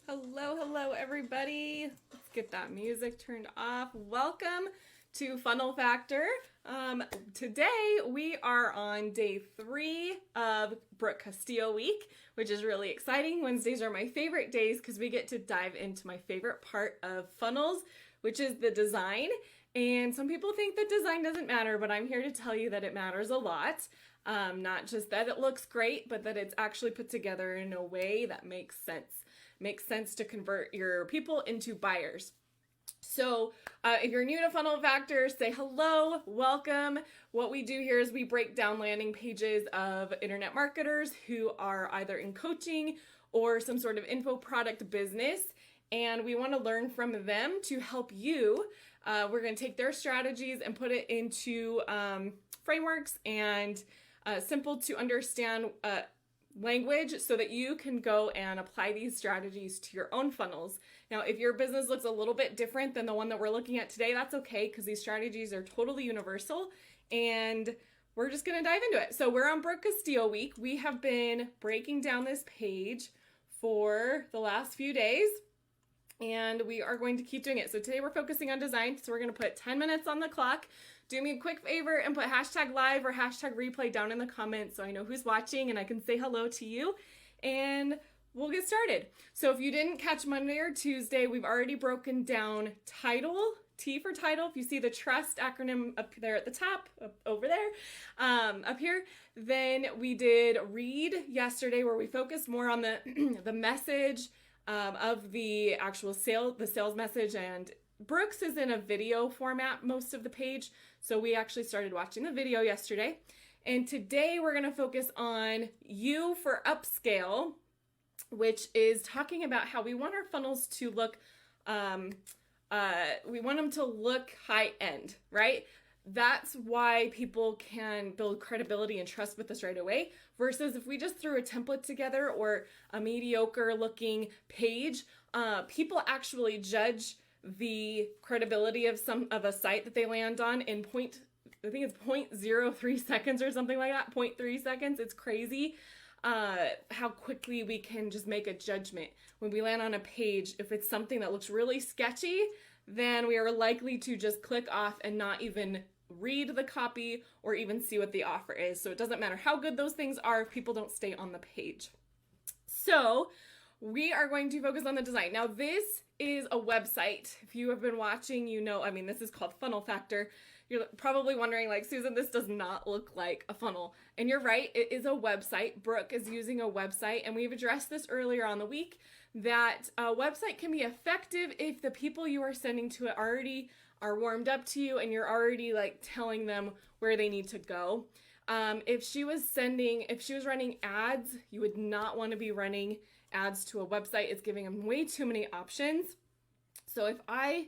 Hello, everybody. Let's get that music turned off. Welcome to Funnel Factor. Today we are on day 3 of Brooke Castillo week, which is really exciting. Wednesdays are my favorite days because we get to dive into my favorite part of funnels, which is the design. And some people think that design doesn't matter, but I'm here to tell you that it matters a lot. Not just that it looks great, but that it's actually put together in a way that makes sense. Makes sense to convert your people into buyers. So if you're new to Funnel Factor, say hello, welcome. What we do here is we break down landing pages of internet marketers who are either in coaching or some sort of info product business. And we want to learn from them to help you. We're going to take their strategies and put it into frameworks and simple to understand language so that you can go and apply these strategies to your own funnels. Now, if your business looks a little bit different than the one that we're looking at today, that's okay because these strategies are totally universal and we're just going to dive into it. So we're on Brooke Castillo week. We have been breaking down this page for the last few days and we are going to keep doing it. So today we're focusing on design. So we're going to put 10 minutes on the clock. Do me a quick favor and put hashtag live or hashtag replay down in the comments so I know who's watching and I can say hello to you. And we'll get started. So if you didn't catch Monday or Tuesday, we've already broken down title, T for title. If you see the T.R.U.S.T acronym up there at the top, over there, up here, then we did read yesterday where we focused more on the, the message of the actual sales message, and Brooks is in a video format most of the page, so we actually started watching the video yesterday. And today we're going to focus on U for upscale, which is talking about how we want our funnels to look, we want them to look high end, right? That's why people can build credibility and trust with us right away versus if we just threw a template together or a mediocre looking page, people actually judge the credibility of a site that they land on in I think it's 0.03 seconds or something like that, 0.3 seconds. It's crazy how quickly we can just make a judgment when we land on a page. If it's something that looks really sketchy, then we are likely to just click off and not even read the copy or even see what the offer is. So it doesn't matter how good those things are if people don't stay on the page. So we are going to focus on the design. Now this is a website. If you have been watching, you know, this is called Funnel Factor. You're probably wondering like, Susan, this does not look like a funnel. And you're right, it is a website. Brooke is using a website, and we've addressed this earlier on the week that a website can be effective if the people you are sending to it already are warmed up to you and you're already like telling them where they need to go. If she was running ads, you would not want to be running ads to a website. It's giving them way too many options. So if I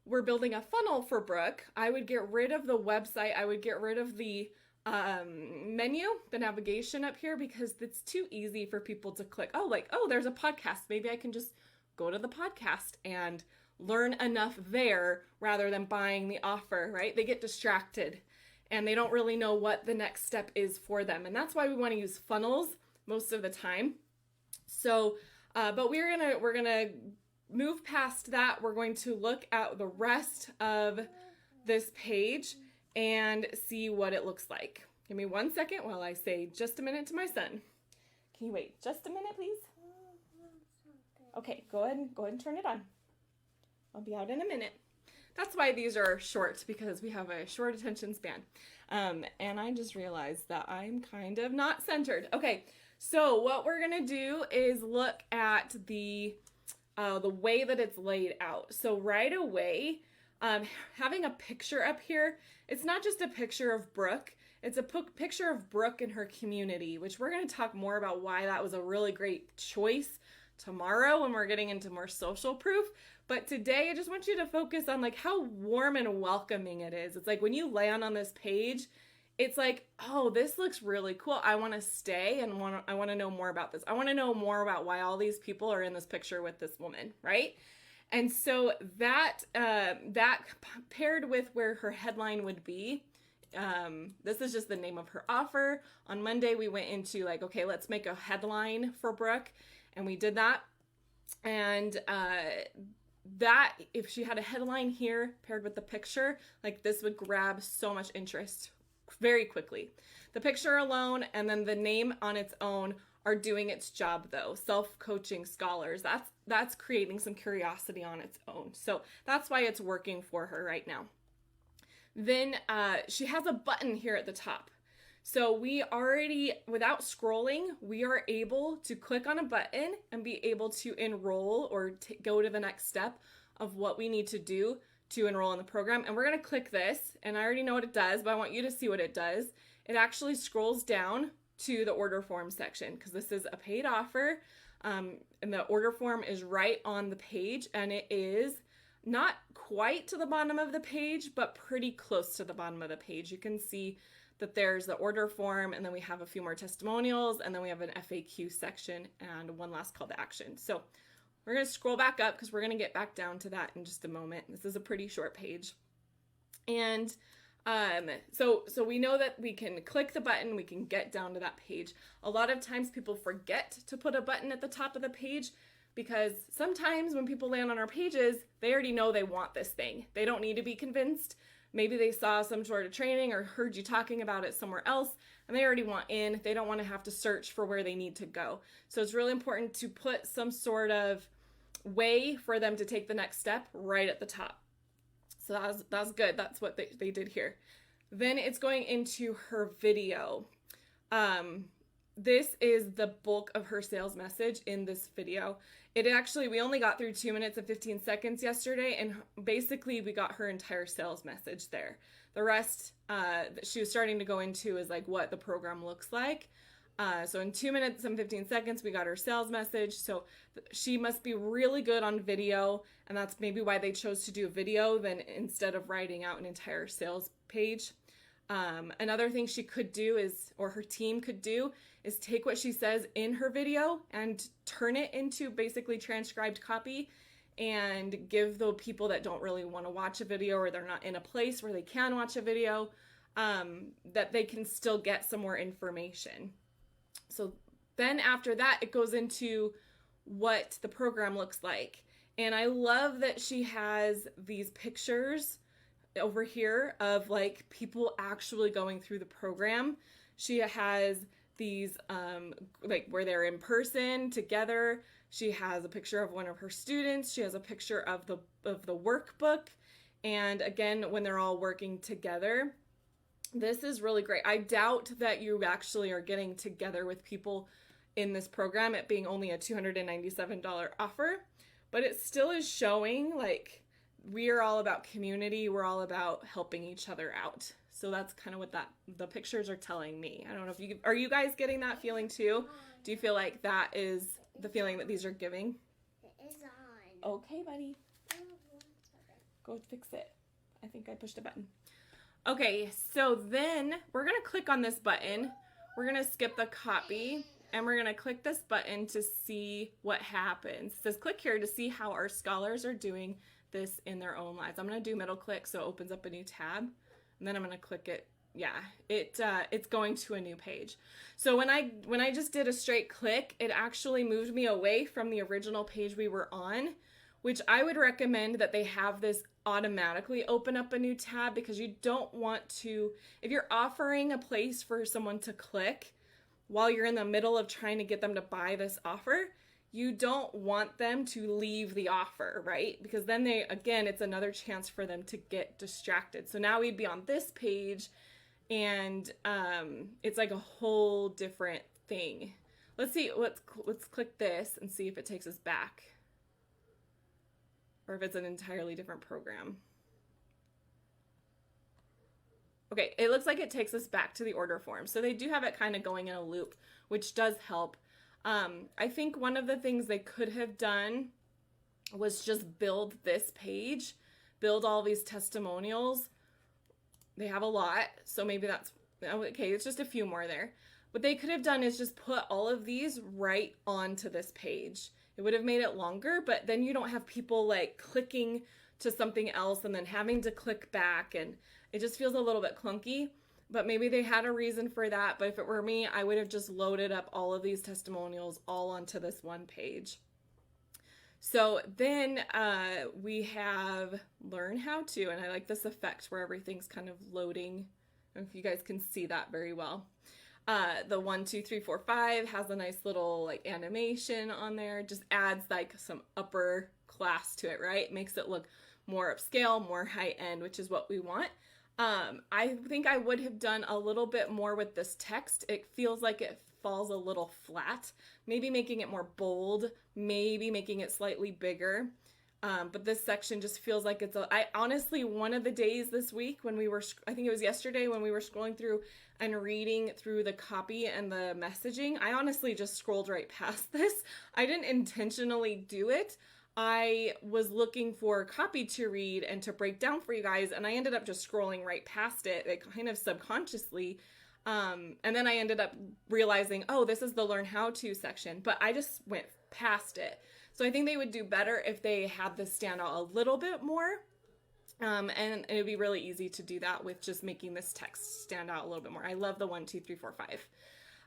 were building a funnel for Brooke, I would get rid of the website. I would get rid of the menu, the navigation up here, because it's too easy for people to click. Oh, there's a podcast. Maybe I can just go to the podcast and learn enough there rather than buying the offer, right? They get distracted and they don't really know what the next step is for them. And that's why we want to use funnels most of the time. So, but we're gonna move past that. We're going to look at the rest of this page and see what it looks like. Give me 1 second while I say just a minute to my son. Can you wait just a minute, please? Okay, go ahead and turn it on. I'll be out in a minute. That's why these are short, because we have a short attention span. And I just realized that I'm kind of not centered. Okay, so what we're gonna do is look at the way that it's laid out. So right away, having a picture up here, it's not just a picture of Brooke, it's a picture of Brooke and her community, which we're gonna talk more about why that was a really great choice tomorrow when we're getting into more social proof. But today I just want you to focus on like how warm and welcoming it is. It's like when you land on this page, it's like, oh, this looks really cool. I want to stay and I want to know more about this. I want to know more about why all these people are in this picture with this woman, right? And so that paired with where her headline would be, this is just the name of her offer. On Monday, we went into like, okay, let's make a headline for Brooke. And we did that. And that, if she had a headline here paired with the picture, like this would grab so much interest very quickly. The picture alone and then the name on its own are doing its job though. Self-coaching scholars, that's creating some curiosity on its own. So that's why it's working for her right now. Then she has a button here at the top. So we already, without scrolling, we are able to click on a button and be able to enroll or go to the next step of what we need to do to enroll in the program. And we're going to click this, and I already know what it does, but I want you to see what it does. It actually scrolls down to the order form section because this is a paid offer, and the order form is right on the page, and it is not quite to the bottom of the page, but pretty close to the bottom of the page. You can see that there's the order form, and then we have a few more testimonials, and then we have an FAQ section and one last call to action. So we're going to scroll back up because we're going to get back down to that in just a moment. This is a pretty short page. And so we know that we can click the button, we can get down to that page. A lot of times people forget to put a button at the top of the page because sometimes when people land on our pages, they already know they want this thing. They don't need to be convinced. Maybe they saw some sort of training or heard you talking about it somewhere else and they already want in. They don't want to have to search for where they need to go. So it's really important to put some sort of way for them to take the next step right at the top. So that's good. That's what they did here. Then it's going into her video. This is the bulk of her sales message in this video. We only got through 2 minutes and 15 seconds yesterday, and basically we got her entire sales message there. The rest that she was starting to go into is like what the program looks like. So in 2 minutes and 15 seconds, we got her sales message. So she must be really good on video, and that's maybe why they chose to do a video then instead of writing out an entire sales page. Another thing she could do is, or her team could do, is take what she says in her video and turn it into basically transcribed copy and give the people that don't really want to watch a video or they're not in a place where they can watch a video, that they can still get some more information. So then after that, it goes into what the program looks like. And I love that she has these pictures over here of like people actually going through the program. She has these like where they're in person together. She has a picture of one of her students. She has a picture of the workbook. And again, when they're all working together. This is really great. I doubt that you actually are getting together with people in this program, it being only a $297 offer, but it still is showing like we are all about community. We're all about helping each other out. So that's kind of what the pictures are telling me. I don't know if are you guys getting that feeling too? Do you feel like that is the feeling that these are giving? It is on. Okay, buddy. Go fix it. I think I pushed a button. Okay, so then we're going to click on this button. We're going to skip the copy, and we're going to click this button to see what happens. It says click here to see how our scholars are doing this in their own lives. I'm going to do middle click so it opens up a new tab, and then I'm going to click it. Yeah, it's going to a new page. So when I just did a straight click, it actually moved me away from the original page we were on, which I would recommend that they have this automatically open up a new tab, because you don't want to, if you're offering a place for someone to click while you're in the middle of trying to get them to buy this offer, you don't want them to leave the offer, right? Because then it's another chance for them to get distracted. So now we'd be on this page and it's like a whole different thing. Let's see, let's click this and see if it takes us back, or if it's an entirely different program. Okay, it looks like it takes us back to the order form. So they do have it kind of going in a loop, which does help. I think one of the things they could have done was just build this page, build all these testimonials. They have a lot, so maybe that's, okay, it's just a few more there. What they could have done is just put all of these right onto this page. It would have made it longer, but then you don't have people like clicking to something else and then having to click back, and it just feels a little bit clunky. But maybe they had a reason for that. But if it were me, I would have just loaded up all of these testimonials all onto this one page. So then we have learn how to, and I like this effect where everything's kind of loading. I don't know if you guys can see that very well. The 1, 2, 3, 4, 5 has a nice little like animation on there. Just adds like some upper class to it, right? Makes it look more upscale, more high end, which is what we want. I think I would have done a little bit more with this text. It feels like it falls a little flat. Maybe making it more bold, maybe making it slightly bigger. But this section just feels like I honestly, one of the days this week when I think it was yesterday when we were scrolling through and reading through the copy and the messaging, I honestly just scrolled right past this. I didn't intentionally do it. I was looking for copy to read and to break down for you guys, and I ended up just scrolling right past it, like kind of subconsciously. And then I ended up realizing, oh, this is the learn how to section, but I just went past it. So I think they would do better if they had this stand out a little bit more. And it would be really easy to do that with just making this text stand out a little bit more. I love the 1, 2, 3, 4, 5.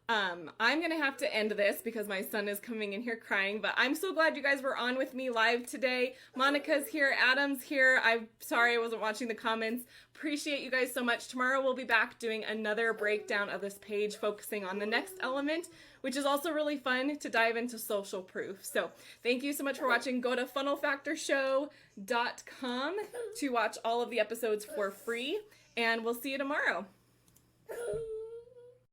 I'm going to have to end this because my son is coming in here crying, but I'm so glad you guys were on with me live today. Monica's here, Adam's here. I'm sorry I wasn't watching the comments. Appreciate you guys so much. Tomorrow we'll be back doing another breakdown of this page, focusing on the next element, which is also really fun to dive into social proof. So thank you so much for watching. Go to funnelfactorshow.com to watch all of the episodes for free, and we'll see you tomorrow.